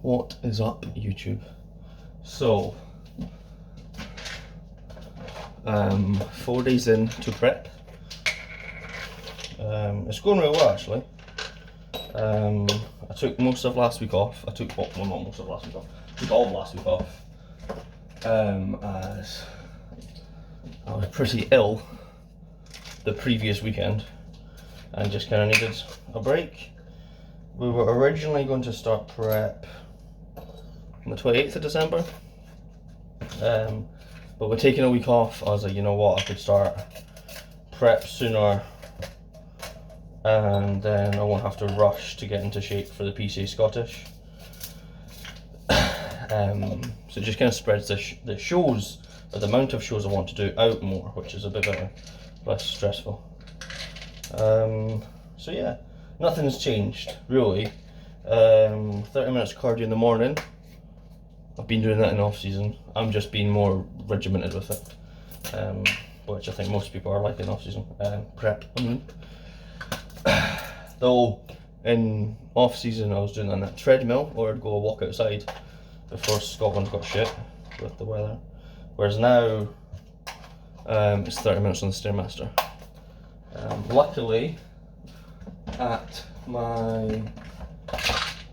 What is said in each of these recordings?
What is up, YouTube? So, 4 days in to prep. It's going really well, actually. I took most of last week off. Well, not most of last week off. I took all of last week off. As I was pretty ill the previous weekend and just kind of needed a break. We were originally going to start prep on the 28th of December, but we're taking a week off. I was like, you know what, I could start prep sooner and then I won't have to rush to get into shape for the PCA Scottish. So it just kind of spreads the shows, or the amount of shows I want to do out more, which is a bit better, less stressful. So yeah, nothing's changed really. 30 minutes cardio in the morning. I've been doing that in off season. I'm just being more regimented with it, which I think most people are like in off season prep. Though in off season I was doing that on that treadmill, or I'd go walk outside before Scotland got shit with the weather. Whereas now it's 30 minutes on the Stairmaster. Luckily, at my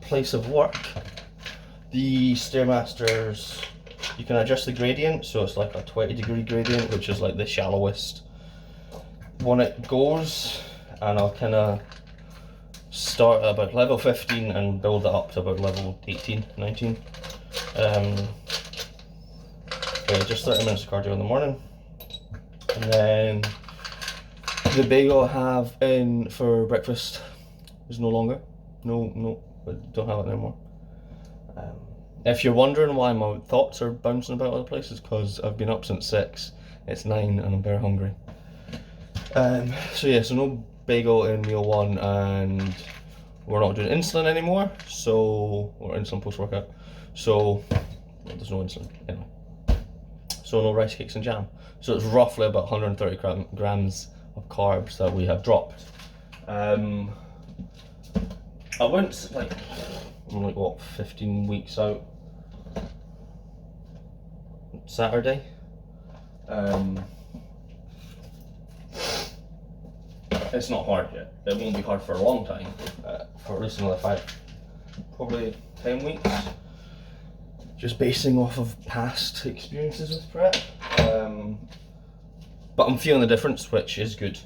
place of work, the Stairmasters, you can adjust the gradient, so it's like a 20-degree gradient, which is like the shallowest one it goes, and I'll kind of start at about level 15 and build it up to about level 18, 19. Okay, just 30 minutes of cardio in the morning, and then the bagel I have in for breakfast is no longer. No, I don't have it anymore. If you're wondering why my thoughts are bouncing about other places, because I've been up since 6, it's 9 and I'm very hungry. So yeah, so no bagel in meal 1, and we're not doing insulin anymore, so, or insulin post-workout, so well, there's no insulin anyway. So no rice cakes and jam. So it's roughly about 130 grams of carbs that we have dropped. I went I'm like what, 15 weeks out Saturday. It's not hard yet. It won't be hard for a long time, for at least another probably 10 weeks. Just basing off of past experiences with prep. But I'm feeling the difference, which is good.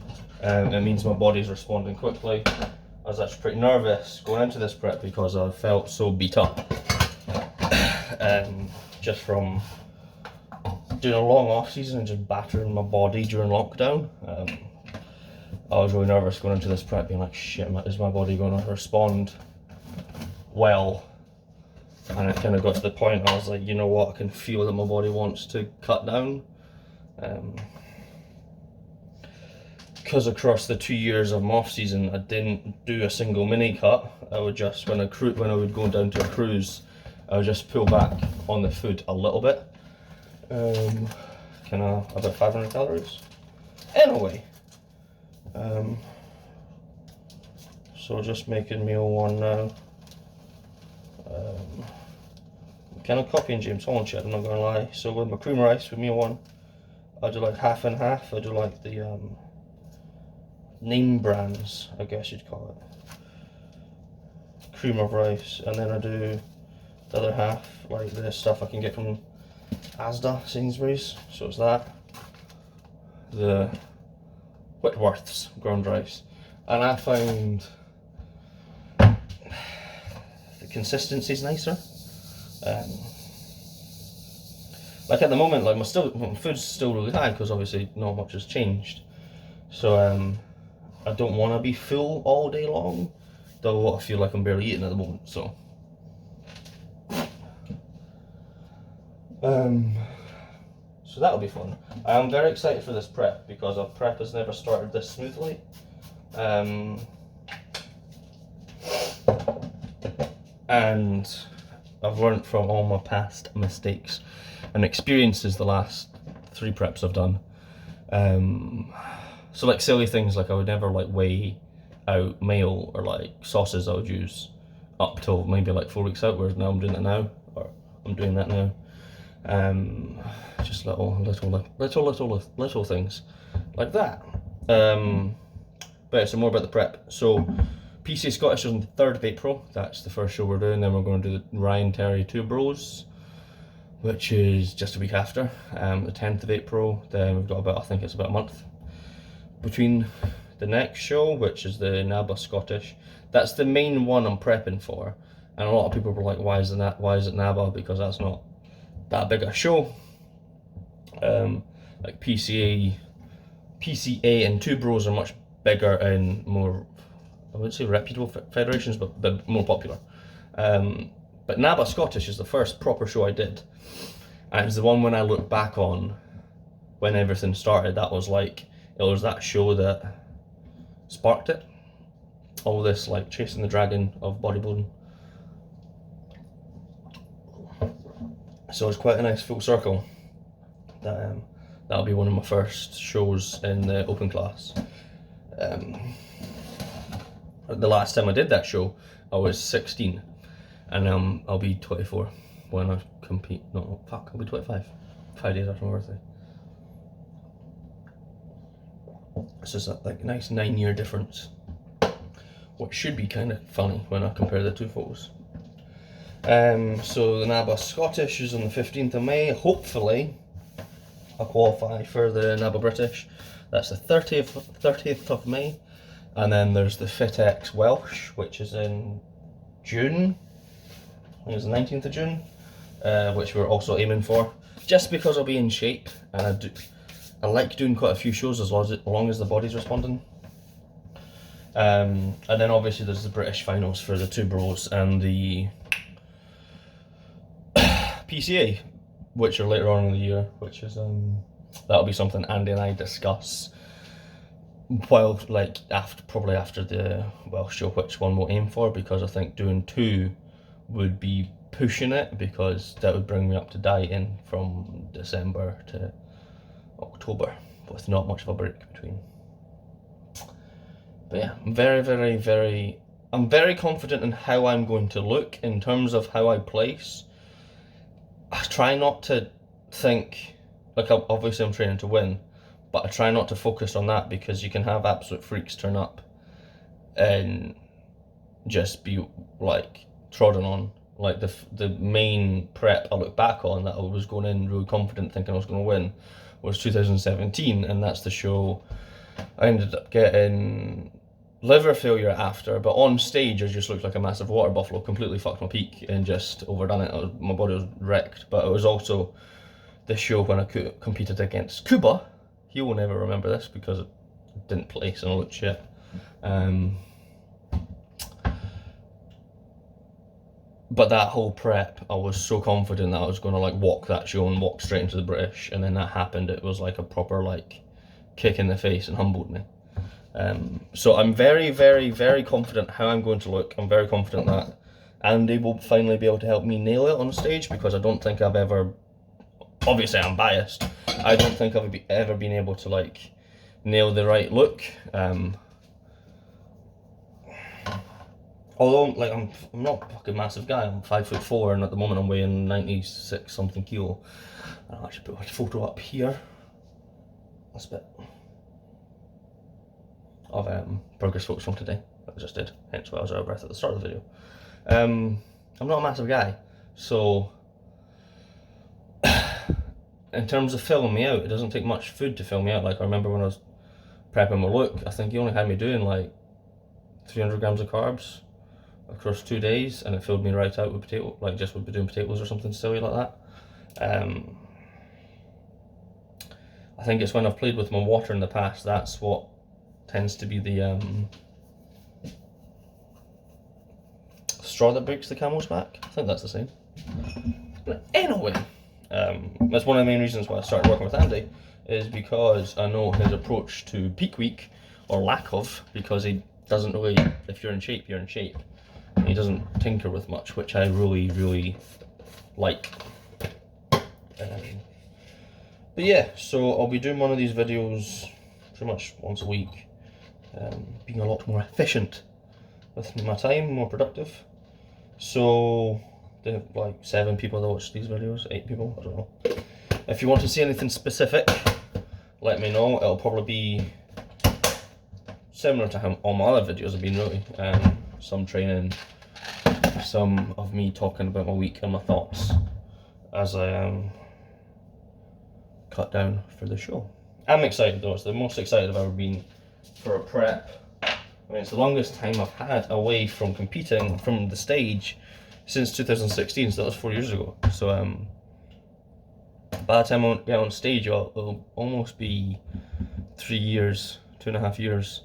It means my body's responding quickly. I was actually pretty nervous going into this prep because I felt so beat up. Just from doing a long off season and just battering my body during lockdown. I was really nervous going into this prep, being like, shit, is my body going to respond well? And it kind of got to the point I was like, you know what, I can feel that my body wants to cut down. Because across the 2 years of my off season, I didn't do a single mini cut. I would just, when I would go down to a cruise, I would just pull back on the food a little bit. Kind of about 500 calories. Anyway, so just making meal 1 now. Kind of copying James Holland shit, I'm not gonna lie. So with my cream rice with meal 1, I do like half and half. I do like the name brands, I guess you'd call it, cream of rice, and then I do the other half like the stuff I can get from Asda, Sainsbury's. So it's that, the Whitworth's ground rice, and I find the consistency's nicer. Like at the moment, like my food's still really high because obviously not much has changed. So I don't want to be full all day long, though I feel like I'm barely eating at the moment. So so that'll be fun. I am very excited for this prep because our prep has never started this smoothly. And I've learned from all my past mistakes and experiences the last 3 preps I've done. So like silly things like I would never like weigh out mayo or like sauces I would use. up till maybe like 4 weeks out, whereas now I'm doing it now, or I'm doing that now. Just little things like that. But so more about the prep. So PCA Scottish is on the 3rd of April. That's the first show we're doing. Then we're going to do the Ryan Terry 2 Bros, which is just a week after, the 10th of April. Then we've got about, I think it's about a month between the next show, which is the NABA Scottish. That's the main one I'm prepping for, and a lot of people were like, why is it NABA? Because that's not that big a show. Like PCA and 2 Bros are much bigger and more, I wouldn't say reputable federations, but they're more popular. But NABA Scottish is the first proper show I did, and it's the one when I look back on when everything started. That was like, it was that show that sparked it. All this like chasing the dragon of bodybuilding. So it's quite a nice full circle. That'll be one of my first shows in the open class. The last time I did that show, I was 16, and I'll be 24 when I compete. No, fuck, I'll be 25. 5 days after my birthday. It's just a like nice 9-year difference, which should be kind of funny when I compare the two photos. So the NABA Scottish is on the 15th of May. Hopefully I'll qualify for the NABA British. That's the 30th of May. And then there's the FitX Welsh, which is in June. I think it's the 19th of June, which we're also aiming for. Just because I'll be in shape, and I like doing quite a few shows as long as the body's responding. And then obviously there's the British finals for the 2 Bros and the PCA, which are later on in the year, which is that'll be something Andy and I discuss while probably after the Welsh show, which one we'll aim for, because I think doing 2 would be pushing it, because that would bring me up to dieting from December to October with not much of a break between. But yeah, I'm very confident in how I'm going to look in terms of how I place. I try not to think, like, obviously I'm training to win, but I try not to focus on that, because you can have absolute freaks turn up and just be like trodden on. Like the main prep I look back on that I was going in really confident thinking I was going to win was 2017, and that's the show I ended up getting liver failure after, but on stage I just looked like a massive water buffalo, completely fucked my peak and just overdone it. My body was wrecked. But it was also the show when I competed against Cuba. He will never remember this because it didn't place and I looked shit. But that whole prep, I was so confident that I was going to like walk that show and walk straight into the British, and then that happened. It was like a proper like kick in the face and humbled me. So I'm very confident how I'm going to look. I'm very confident that Andy will finally be able to help me nail it on stage, because I don't think I've ever, obviously I'm biased, I don't think I've ever been able to like nail the right look. Although like I'm not a fucking massive guy. I'm 5'4", and at the moment I'm weighing 96 something kilo. I'll actually put a photo up here. That's a bit of progress photos from today that I just did, hence why I was out of breath at the start of the video. I'm not a massive guy, so in terms of filling me out, it doesn't take much food to fill me out. Like I remember when I was prepping my look, I think he only had me doing like 300 grams of carbs across 2 days, and it filled me right out with potato, like just would be doing potatoes or something silly like that. I think it's when I've played with my water in the past, that's what tends to be the straw that breaks the camel's back. I think that's the same. But anyway, that's one of the main reasons why I started working with Andy, is because I know his approach to peak week, or lack of, because he doesn't really, if you're in shape, you're in shape. He doesn't tinker with much, which I really like. But yeah, so I'll be doing one of these videos pretty much once a week, being a lot more efficient with my time, more productive. So they have like 7 people that watch these videos, 8 people, I don't know. If you want to see anything specific, let me know. It'll probably be similar to how all my other videos have been, really. Some training, some of me talking about my week and my thoughts as I cut down for the show. I'm excited though. It's the most excited I've ever been for a prep. I mean, it's the longest time I've had away from competing from the stage since 2016, so that was 4 years ago. So by the time I get on stage, it'll almost be 3 years, 2.5 years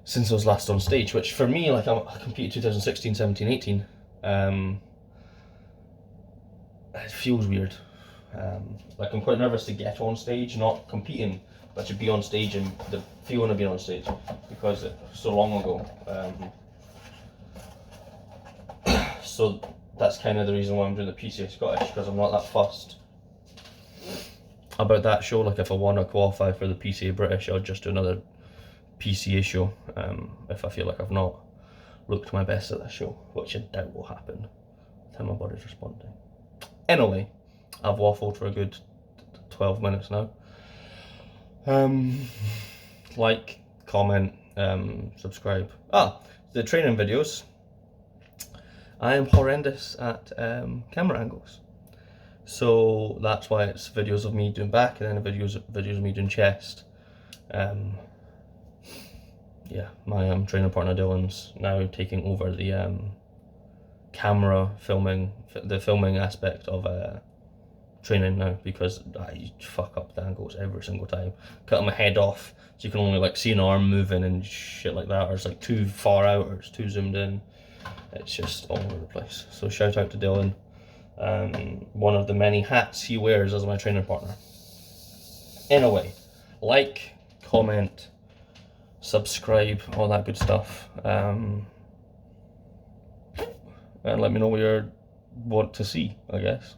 since I was last on stage, which for me, like, I competed 2016, 17, 18. It feels weird. Like, I'm quite nervous to get on stage, not competing, but to be on stage and the feeling of being on stage, because it's so long ago. So that's kind of the reason why I'm doing the PCA Scottish, because I'm not that fussed about that show. Like, if I want to qualify for the PCA British, I'll just do another PCA show if I feel like I've not looked my best at that show, which I doubt will happen with how my body's responding. Anyway, I've waffled for a good 12 minutes now. Like, comment, subscribe. The training videos. I am horrendous at camera angles, so that's why it's videos of me doing back and then videos of me doing chest. Yeah, my training partner Dylan's now taking over the camera filming, the filming aspect of training now, because I fuck up the angles every single time. Cutting my head off so you can only like see an arm moving and shit like that, or it's like too far out or it's too zoomed in. It's just all over the place. So shout out to Dylan, one of the many hats he wears as my training partner. Anyway, like, comment, subscribe, all that good stuff, and let me know what you want to see, I guess.